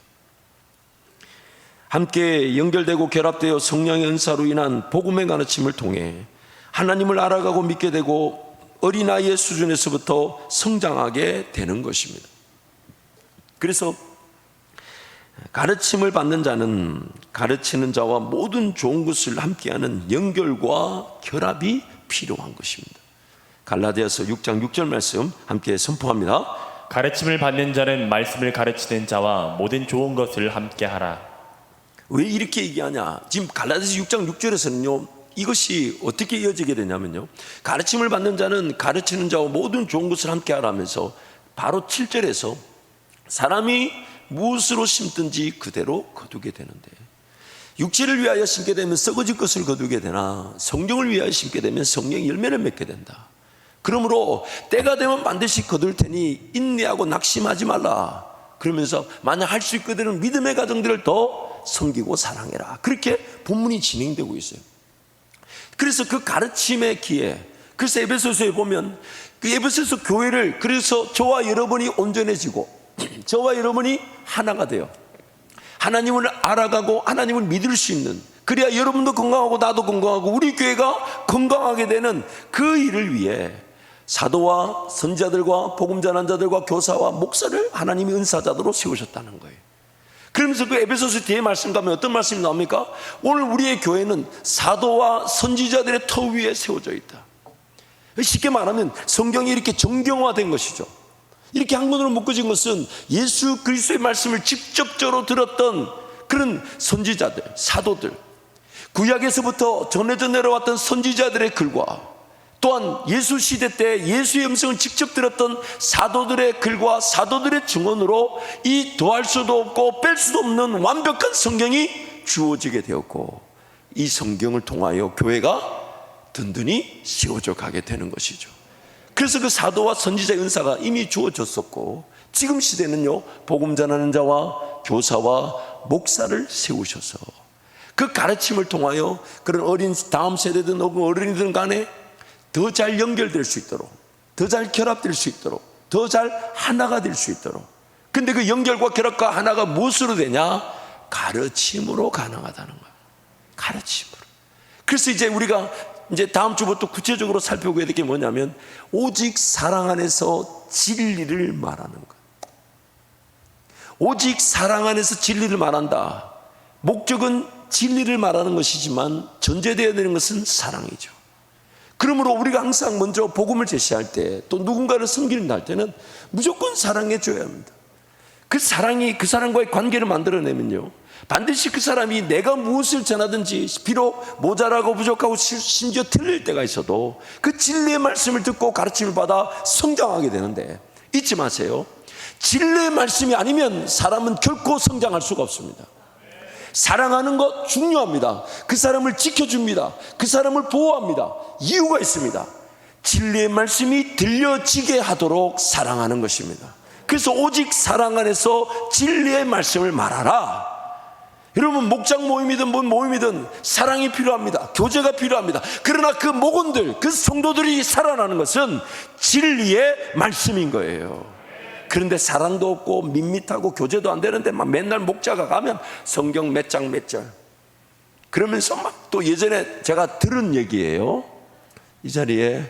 함께 연결되고 결합되어 성령의 은사로 인한 복음의 가르침을 통해 하나님을 알아가고 믿게 되고 어린아이의 수준에서부터 성장하게 되는 것입니다. 그래서 가르침을 받는 자는 가르치는 자와 모든 좋은 것을 함께하는 연결과 결합이 필요한 것입니다. 갈라디아서 6장 6절 말씀 함께 선포합니다. 가르침을 받는 자는 말씀을 가르치는 자와 모든 좋은 것을 함께하라. 왜 이렇게 얘기하냐? 지금 갈라디아서 6장 6절에서는요, 이것이 어떻게 이어지게 되냐면요, 가르침을 받는 자는 가르치는 자와 모든 좋은 것을 함께 하라면서 바로 7절에서 사람이 무엇으로 심든지 그대로 거두게 되는데, 육체를 위하여 심게 되면 썩어질 것을 거두게 되나 성령을 위하여 심게 되면 성령의 열매를 맺게 된다. 그러므로 때가 되면 반드시 거둘 테니 인내하고 낙심하지 말라. 그러면서 만약 할 수 있거든 믿음의 가정들을 더 섬기고 사랑해라. 그렇게 본문이 진행되고 있어요. 그래서 그 가르침의 기회, 그래서 에베소서에 보면 그 에베소서 교회를, 그래서 저와 여러분이 온전해지고 저와 여러분이 하나가 돼요. 하나님을 알아가고 하나님을 믿을 수 있는, 그래야 여러분도 건강하고 나도 건강하고 우리 교회가 건강하게 되는 그 일을 위해 사도와 선지자들과 복음 전한 자들과 교사와 목사를 하나님이 은사자들로 세우셨다는 거예요. 그러면서 그 에베소서 뒤에 말씀 가면 어떤 말씀이 나옵니까? 오늘 우리의 교회는 사도와 선지자들의 터 위에 세워져 있다. 쉽게 말하면 성경이 이렇게 정경화된 것이죠. 이렇게 한 권으로 묶어진 것은 예수 그리스도의 말씀을 직접적으로 들었던 그런 선지자들, 사도들, 구약에서부터 전해져 내려왔던 선지자들의 글과 또한 예수 시대 때 예수의 음성을 직접 들었던 사도들의 글과 사도들의 증언으로 이 더할 수도 없고 뺄 수도 없는 완벽한 성경이 주어지게 되었고, 이 성경을 통하여 교회가 든든히 세워져 가게 되는 것이죠. 그래서 그 사도와 선지자의 은사가 이미 주어졌었고 지금 시대는요, 복음 전하는 자와 교사와 목사를 세우셔서 그 가르침을 통하여 그런 어린 다음 세대든 혹은 어른이든 간에 더 잘 연결될 수 있도록, 더 잘 결합될 수 있도록, 더 잘 하나가 될 수 있도록. 근데 그 연결과 결합과 하나가 무엇으로 되냐? 가르침으로 가능하다는 거예요. 가르침으로. 그래서 이제 우리가 이제 다음 주부터 구체적으로 살펴보게 될 게 뭐냐면, 오직 사랑 안에서 진리를 말하는 거예요. 오직 사랑 안에서 진리를 말한다. 목적은 진리를 말하는 것이지만 전제되어야 되는 것은 사랑이죠. 그러므로 우리가 항상 먼저 복음을 제시할 때, 또 누군가를 섬기는 할 때는 무조건 사랑해 줘야 합니다. 그 사랑이 그 사람과의 관계를 만들어내면요, 반드시 그 사람이 내가 무엇을 전하든지 비록 모자라고 부족하고 심지어 틀릴 때가 있어도 그 진리의 말씀을 듣고 가르침을 받아 성장하게 되는데, 잊지 마세요. 진리의 말씀이 아니면 사람은 결코 성장할 수가 없습니다. 사랑하는 것 중요합니다. 그 사람을 지켜줍니다. 그 사람을 보호합니다. 이유가 있습니다. 진리의 말씀이 들려지게 하도록 사랑하는 것입니다. 그래서 오직 사랑 안에서 진리의 말씀을 말하라. 여러분, 목장 모임이든 뭔 모임이든 사랑이 필요합니다. 교제가 필요합니다. 그러나 그 목원들, 그 성도들이 살아나는 것은 진리의 말씀인 거예요. 그런데 사랑도 없고 밋밋하고 교제도 안 되는데 막 맨날 목자가 가면 성경 몇 장 몇 절 그러면서 막, 또 예전에 제가 들은 얘기예요. 이 자리에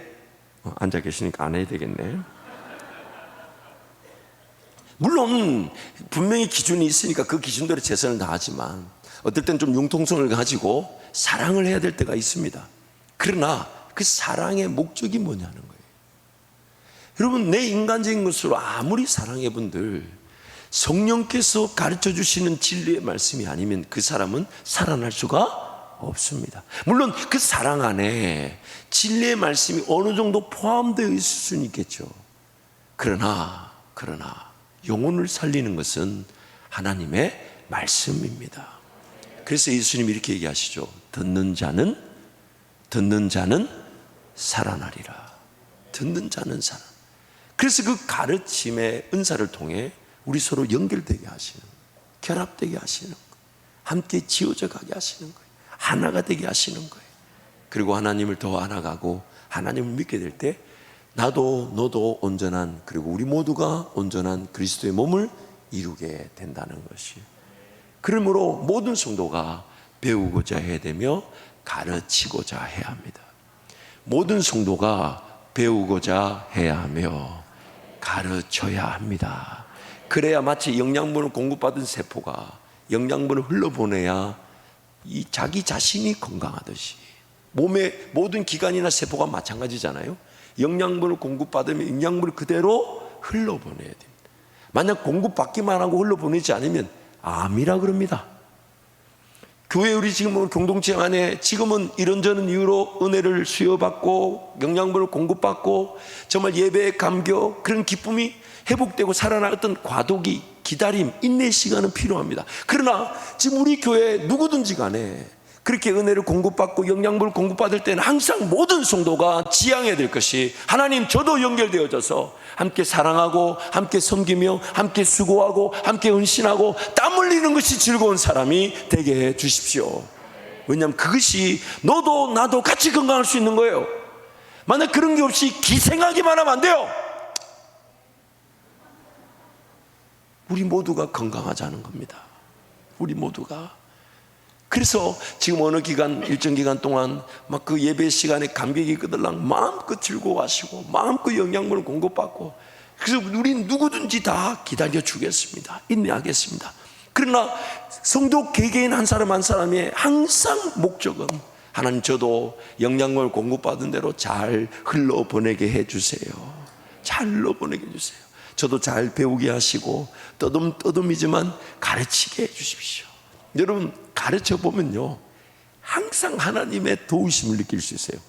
앉아 계시니까 안 해야 되겠네. 물론 분명히 기준이 있으니까 그 기준대로 최선을 다하지만 어떨 땐 좀 융통성을 가지고 사랑을 해야 될 때가 있습니다. 그러나 그 사랑의 목적이 뭐냐는 거예요. 여러분, 내 인간적인 것으로 아무리 사랑해 본들 성령께서 가르쳐 주시는 진리의 말씀이 아니면 그 사람은 살아날 수가 없습니다. 물론 그 사랑 안에 진리의 말씀이 어느 정도 포함되어 있을 수는 있겠죠. 그러나 영혼을 살리는 것은 하나님의 말씀입니다. 그래서 예수님이 이렇게 얘기하시죠. 듣는 자는 살아나리라. 듣는 자는 살아. 그래서 그 가르침의 은사를 통해 우리 서로 연결되게 하시는 거예요. 결합되게 하시는 거예요. 함께 지어져 가게 하시는 거예요. 하나가 되게 하시는 거예요. 그리고 하나님을 더 알아가고 하나님을 믿게 될 때 나도 너도 온전한, 그리고 우리 모두가 온전한 그리스도의 몸을 이루게 된다는 것이. 그러므로 모든 성도가 배우고자 해야 되며 가르치고자 해야 합니다. 모든 성도가 배우고자 해야 하며 가르쳐야 합니다. 그래야 마치 영양분을 공급받은 세포가 영양분을 흘러보내야 이 자기 자신이 건강하듯이 몸의 모든 기관이나 세포가 마찬가지잖아요. 영양분을 공급받으면 영양분을 그대로 흘러보내야 됩니다. 만약 공급받기만 하고 흘러보내지 않으면 암이라 그럽니다. 교회 우리 지금 공동체 안에 지금은 이런저런 이유로 은혜를 수여받고 영양분을 공급받고 정말 예배의 감격, 그런 기쁨이 회복되고 살아나갔던 과도기, 기다림, 인내 시간은 필요합니다. 그러나 지금 우리 교회 누구든지 간에 그렇게 은혜를 공급받고 영양분을 공급받을 때는 항상 모든 성도가 지향해야 될 것이, 하나님, 저도 연결되어져서 함께 사랑하고 함께 섬기며 함께 수고하고 함께 헌신하고 땀 흘리는 것이 즐거운 사람이 되게 해 주십시오. 왜냐하면 그것이 너도 나도 같이 건강할 수 있는 거예요. 만약 그런 게 없이 기생하기만 하면 안 돼요. 우리 모두가 건강하자는 겁니다. 우리 모두가. 그래서 지금 어느 기간, 일정 기간 동안 막 그 예배 시간에 감격이 끄들랑 마음껏 즐거워하시고 마음껏 영양분을 공급받고, 그래서 우린 누구든지 다 기다려 주겠습니다. 인내하겠습니다. 그러나 성도 개개인 한 사람 한 사람의 항상 목적은, 하나님, 저도 영양분을 공급받은 대로 잘 흘러보내게 해주세요. 잘 흘러보내게 해주세요. 저도 잘 배우게 하시고 떠듬이지만 가르치게 해주십시오. 여러분, 가르쳐 보면요 항상 하나님의 도우심을 느낄 수 있어요.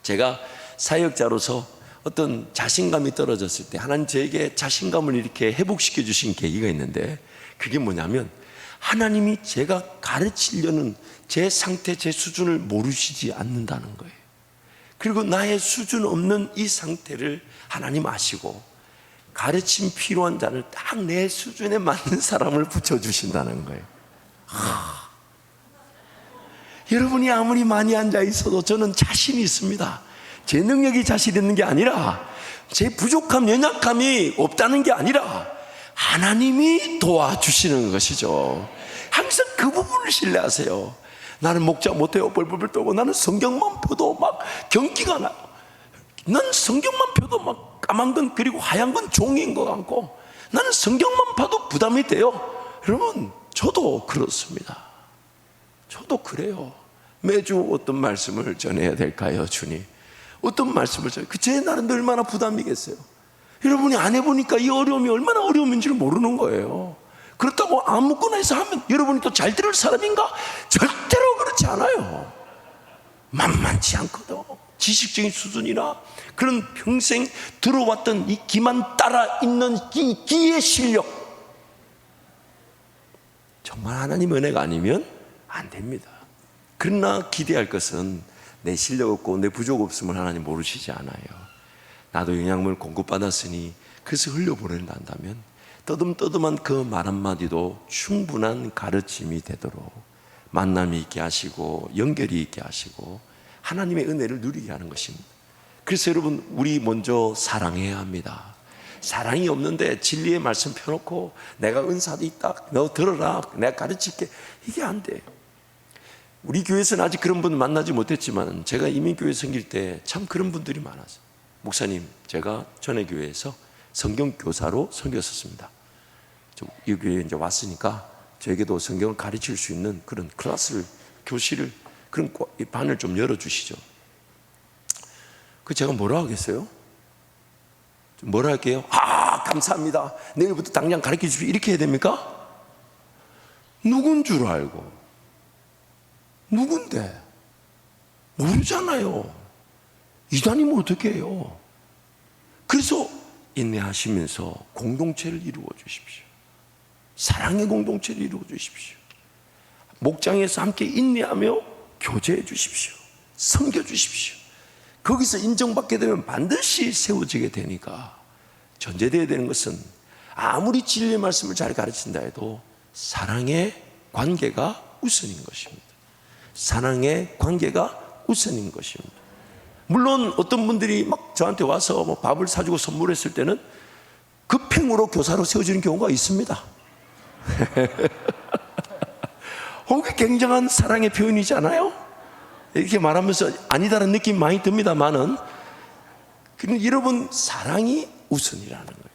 제가 사역자로서 어떤 자신감이 떨어졌을 때 하나님 저에게 자신감을 이렇게 회복시켜 주신 계기가 있는데, 그게 뭐냐면 하나님이 제가 가르치려는 제 상태, 제 수준을 모르시지 않는다는 거예요. 그리고 나의 수준 없는 이 상태를 하나님 아시고 가르침 필요한 자를 딱 내 수준에 맞는 사람을 붙여주신다는 거예요. 여러분이 아무리 많이 앉아 있어도 저는 자신이 있습니다. 제 능력이 자신 있는 게 아니라, 제 부족함, 연약함이 없다는 게 아니라 하나님이 도와주시는 것이죠. 항상 그 부분을 신뢰하세요. 나는 목자 못해요. 벌벌벌 떨고 나는 성경만 펴도 막 경기가 나요. 난 성경만 펴도 막 까만 건 그리고 하얀 건 종이인 것 같고, 나는 성경만 봐도 부담이 돼요. 여러분, 저도 그렇습니다. 저도 그래요. 매주 어떤 말씀을 전해야 될까요, 주님? 어떤 말씀을 전해야, 제 나름대로 얼마나 부담이겠어요. 여러분이 안 해보니까 이 어려움이 얼마나 어려움인지를 모르는 거예요. 그렇다고 아무거나 해서 하면 여러분이 또 잘 들을 사람인가? 절대로 그렇지 않아요. 만만치 않거든. 지식적인 수준이나 그런 평생 들어왔던 이 기만 따라 있는 이 기의 실력, 정말 하나님 은혜가 아니면 안 됩니다. 그러나 기대할 것은 내 실력 없고 내 부족 없음을 하나님 모르시지 않아요. 나도 영양분을 공급받았으니 그래서 흘려보낸다면 떠듬떠듬한 그 말 한마디도 충분한 가르침이 되도록 만남이 있게 하시고 연결이 있게 하시고 하나님의 은혜를 누리게 하는 것입니다. 그래서 여러분, 우리 먼저 사랑해야 합니다. 사랑이 없는데 진리의 말씀 펴놓고 내가 은사도 있다, 너 들어라, 내가 가르칠게, 이게 안 돼. 우리 교회에서는 아직 그런 분 만나지 못했지만 제가 이민 교회 생길 때 참 그런 분들이 많았어요. 목사님, 제가 전에 교회에서 성경 교사로 섬겼었습니다. 이 교회에 이제 왔으니까 저에게도 성경을 가르칠 수 있는 그런 클래스를, 교실을, 그런 반을 좀 열어주시죠. 그 제가 뭐라 하겠어요? 뭐라 할게요? 감사합니다. 내일부터 당장 가르쳐 주십시오. 이렇게 해야 됩니까? 누군 줄 알고. 누군데? 모르잖아요. 이단이면 어떻게 해요? 그래서 인내하시면서 공동체를 이루어 주십시오. 사랑의 공동체를 이루어 주십시오. 목장에서 함께 인내하며 교제해 주십시오. 섬겨 주십시오. 거기서 인정받게 되면 반드시 세워지게 되니까, 전제되어야 되는 것은 아무리 진리의 말씀을 잘 가르친다 해도 사랑의 관계가 우선인 것입니다. 사랑의 관계가 우선인 것입니다. 물론 어떤 분들이 막 저한테 와서 뭐 밥을 사주고 선물했을 때는 급행으로 교사로 세워지는 경우가 있습니다. 그게 굉장한 사랑의 표현이지 않아요? 이렇게 말하면서 아니다라는 느낌이 많이 듭니다만은, 여러분, 사랑이 우선이라는 거예요.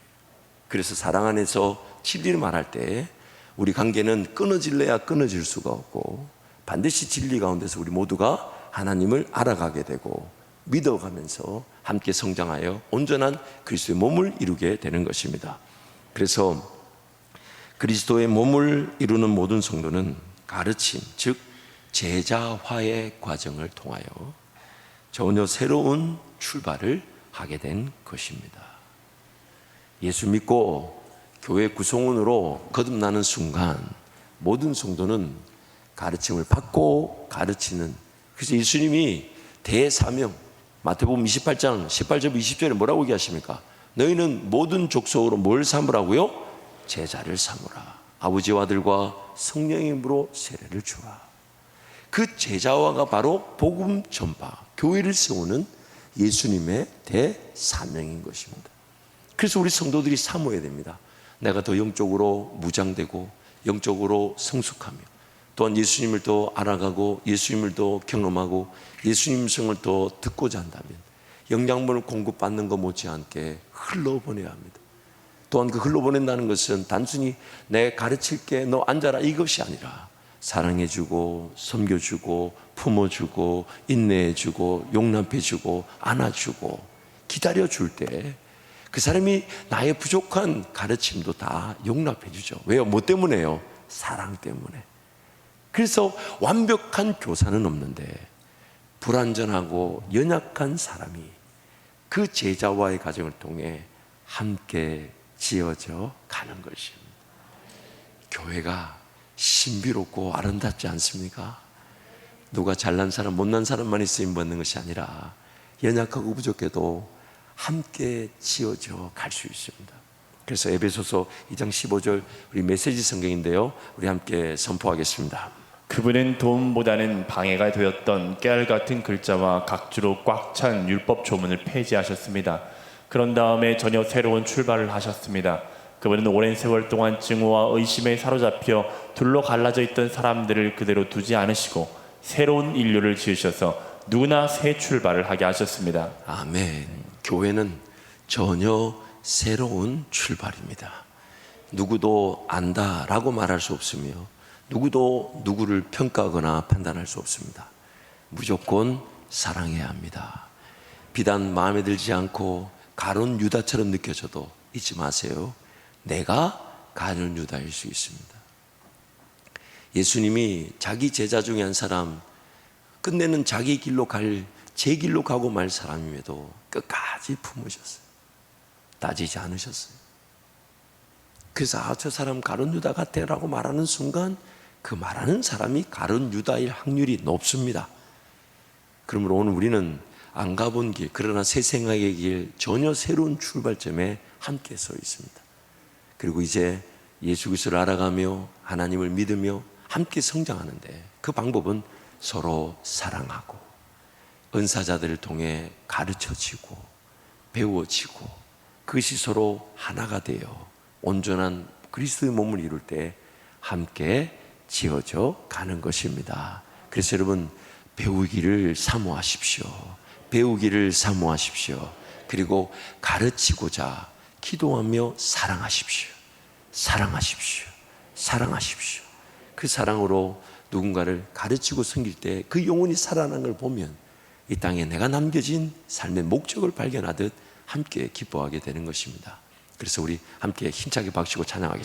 그래서 사랑 안에서 진리를 말할 때 우리 관계는 끊어질래야 끊어질 수가 없고, 반드시 진리 가운데서 우리 모두가 하나님을 알아가게 되고 믿어가면서 함께 성장하여 온전한 그리스도의 몸을 이루게 되는 것입니다. 그래서 그리스도의 몸을 이루는 모든 성도는 가르침, 즉 제자화의 과정을 통하여 전혀 새로운 출발을 하게 된 것입니다. 예수 믿고 교회 구성원으로 거듭나는 순간 모든 성도는 가르침을 받고 가르치는, 그래서 예수님이 대사명, 마태복음 28장 18절 20절에 뭐라고 얘기하십니까? 너희는 모든 족속으로 뭘 삼으라고요? 제자를 삼으라. 아버지와 아들과 성령의 이름으로 세례를 주라. 그 제자화가 바로 복음 전파, 교회를 세우는 예수님의 대사명인 것입니다. 그래서 우리 성도들이 사모해야 됩니다. 내가 더 영적으로 무장되고 영적으로 성숙하며 또한 예수님을 더 알아가고 예수님을 더 경험하고 예수님 성을 더 듣고자 한다면 영양분을 공급받는 것 못지않게 흘러보내야 합니다. 또한 그 흘러보낸다는 것은 단순히 내 가르칠게 너 앉아라 이것이 아니라 사랑해주고 섬겨주고 품어주고 인내해주고 용납해주고 안아주고 기다려줄 때 그 사람이 나의 부족한 가르침도 다 용납해주죠. 왜요? 뭐 때문에요? 사랑 때문에. 그래서 완벽한 교사는 없는데 불완전하고 연약한 사람이 그 제자와의 과정을 통해 함께 지어져 가는 것입니다. 교회가 신비롭고 아름답지 않습니까? 누가 잘난 사람 못난 사람만이 쓰임 받는 것이 아니라 연약하고 부족해도 함께 지어져 갈 수 있습니다. 그래서 에베소서 2장 15절 우리 메시지 성경인데요, 우리 함께 선포하겠습니다. 그분은 도움보다는 방해가 되었던 깨알 같은 글자와 각주로 꽉 찬 율법 조문을 폐지하셨습니다. 그런 다음에 전혀 새로운 출발을 하셨습니다. 그분은 오랜 세월 동안 증오와 의심에 사로잡혀 둘로 갈라져 있던 사람들을 그대로 두지 않으시고 새로운 인류를 지으셔서 누구나 새 출발을 하게 하셨습니다. 아멘. 교회는 전혀 새로운 출발입니다. 누구도 안다라고 말할 수 없으며 누구도 누구를 평가하거나 판단할 수 없습니다. 무조건 사랑해야 합니다. 비단 마음에 들지 않고 가룟 유다처럼 느껴져도 잊지 마세요. 내가 가룟 유다일 수 있습니다. 예수님이 자기 제자 중에 한 사람, 끝내는 자기 길로 제 길로 가고 말 사람임에도 끝까지 품으셨어요. 따지지 않으셨어요. 그래서 저 사람 가룟 유다 같아라고 말하는 순간 그 말하는 사람이 가룟 유다일 확률이 높습니다. 그러므로 오늘 우리는 안 가본 길, 그러나 새 생각의 길, 전혀 새로운 출발점에 함께 서 있습니다. 그리고 이제 예수 그리스도를 알아가며 하나님을 믿으며 함께 성장하는데 그 방법은 서로 사랑하고 은사자들을 통해 가르쳐지고 배워지고 그것이 서로 하나가 되어 온전한 그리스도의 몸을 이룰 때 함께 지어져 가는 것입니다. 그래서 여러분 배우기를 사모하십시오. 배우기를 사모하십시오. 그리고 가르치고자 기도하며 사랑하십시오. 사랑하십시오. 사랑하십시오. 그 사랑으로 누군가를 가르치고 섬길 때 그 영혼이 살아나는 걸 보면 이 땅에 내가 남겨진 삶의 목적을 발견하듯 함께 기뻐하게 되는 것입니다. 그래서 우리 함께 힘차게 박수고 찬양하겠습니다.